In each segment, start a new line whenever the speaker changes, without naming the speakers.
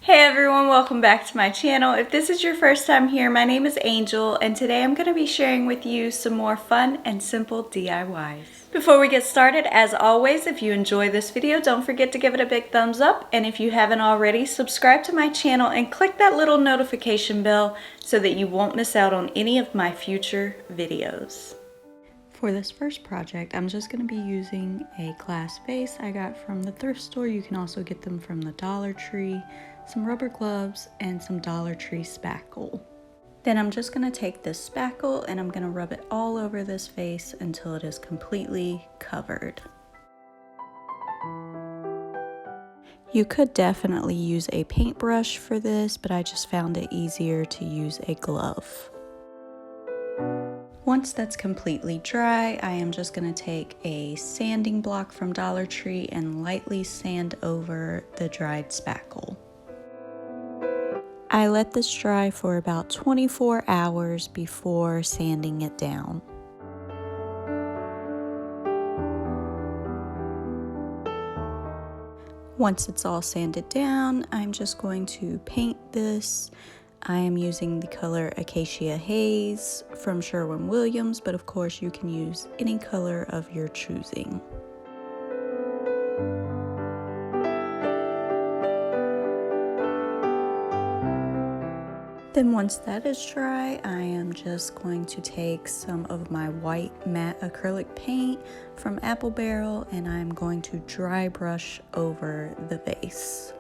Hey everyone, welcome back to my channel. If this is your first time here, my name is Angel and today I'm going to be sharing with you some more fun and simple DIYs. Before we get started, as always, if you enjoy this video, don't forget to give it a big thumbs up, and if you haven't already, subscribe to my channel and click that little notification bell so that you won't miss out on any of my future videos. For this first project, I'm just going to be using a glass vase I got from the thrift store. You can also get them from the Dollar Tree, some rubber gloves, and some Dollar Tree spackle. Then I'm just going to take this spackle and I'm going to rub it all over this vase until it is completely covered. You could definitely use a paintbrush for this, but I just found it easier to use a glove. Once that's completely dry, I am just going to take a sanding block from Dollar Tree and lightly sand over the dried spackle. I let this dry for about 24 hours before sanding it down. Once it's all sanded down, I'm just going to paint this. I am using the color Acacia Haze from Sherwin-Williams, but of course you can use any color of your choosing. Then once that is dry, I am just going to take some of my white matte acrylic paint from Apple Barrel and I'm going to dry brush over the vase.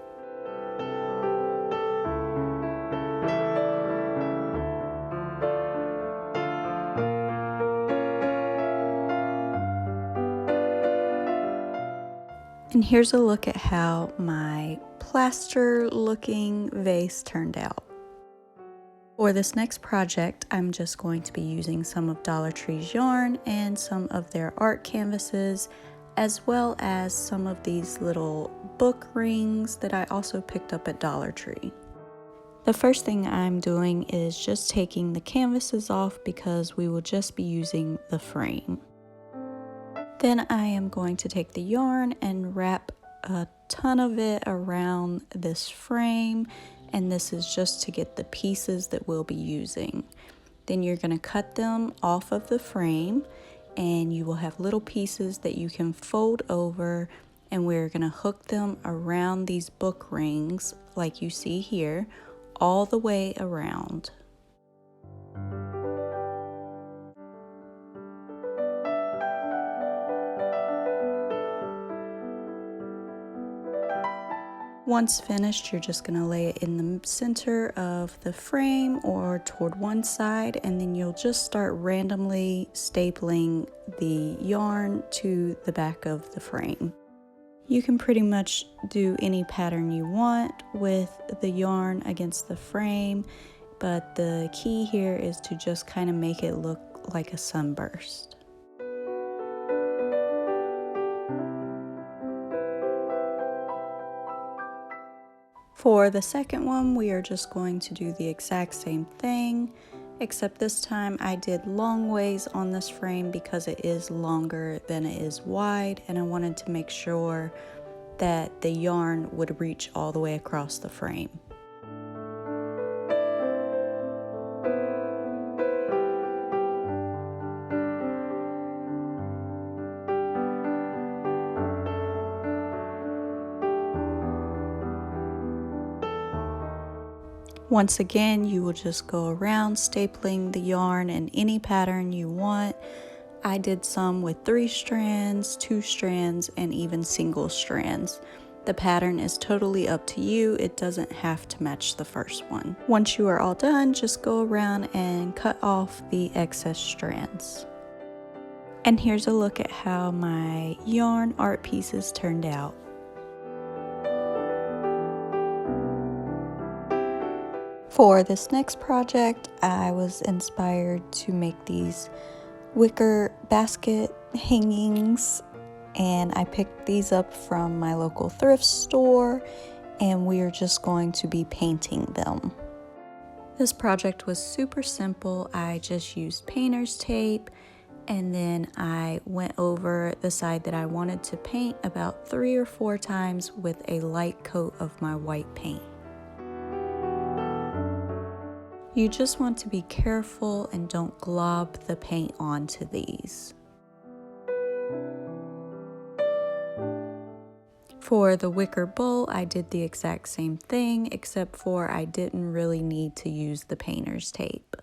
And here's a look at how my plaster looking vase turned out. For this next project, I'm just going to be using some of Dollar Tree's yarn and some of their art canvases, as well as some of these little book rings that I also picked up at Dollar Tree. The first thing I'm doing is just taking the canvases off because we will just be using the frame. Then I am going to take the yarn and wrap a ton of it around this frame, and this is just to get the pieces that we'll be using. Then you're going to cut them off of the frame and you will have little pieces that you can fold over, and we're going to hook them around these book rings like you see here, all the way around. Once finished, you're just going to lay it in the center of the frame or toward one side, and then you'll just start randomly stapling the yarn to the back of the frame. You can pretty much do any pattern you want with the yarn against the frame, but the key here is to just kind of make it look like a sunburst. For the second one, we are just going to do the exact same thing, except this time I did long ways on this frame because it is longer than it is wide, and I wanted to make sure that the yarn would reach all the way across the frame. Once again, you will just go around stapling the yarn in any pattern you want. I did some with 3 strands, 2 strands, and even single strands. The pattern is totally up to you. It doesn't have to match the first one. Once you are all done, just go around and cut off the excess strands. And here's a look at how my yarn art pieces turned out. For this next project, I was inspired to make these wicker basket hangings, and I picked these up from my local thrift store, and we are just going to be painting them. This project was super simple. I just used painter's tape, and then I went over the side that I wanted to paint about 3 or 4 times with a light coat of my white paint. You just want to be careful and don't glob the paint onto these. For the wicker bowl, I did the exact same thing, except for I didn't really need to use the painter's tape.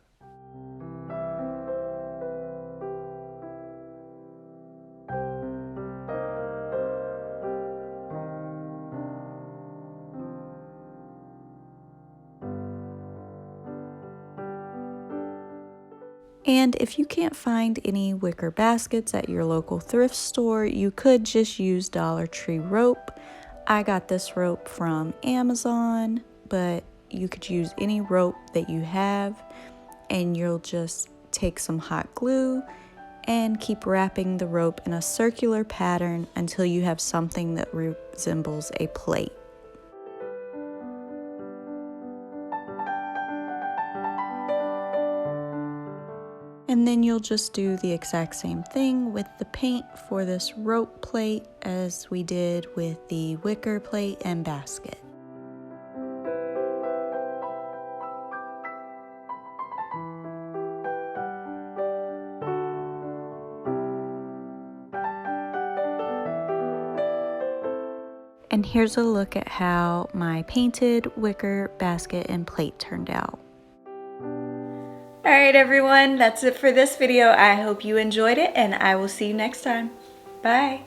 And if you can't find any wicker baskets at your local thrift store, you could just use Dollar Tree rope. I got this rope from Amazon, but you could use any rope that you have, and you'll just take some hot glue and keep wrapping the rope in a circular pattern until you have something that resembles a plate. And then you'll just do the exact same thing with the paint for this rope plate as we did with the wicker plate and basket. And here's a look at how my painted wicker basket and plate turned out. Alright everyone, that's it for this video. I hope you enjoyed it and I will see you next time. Bye!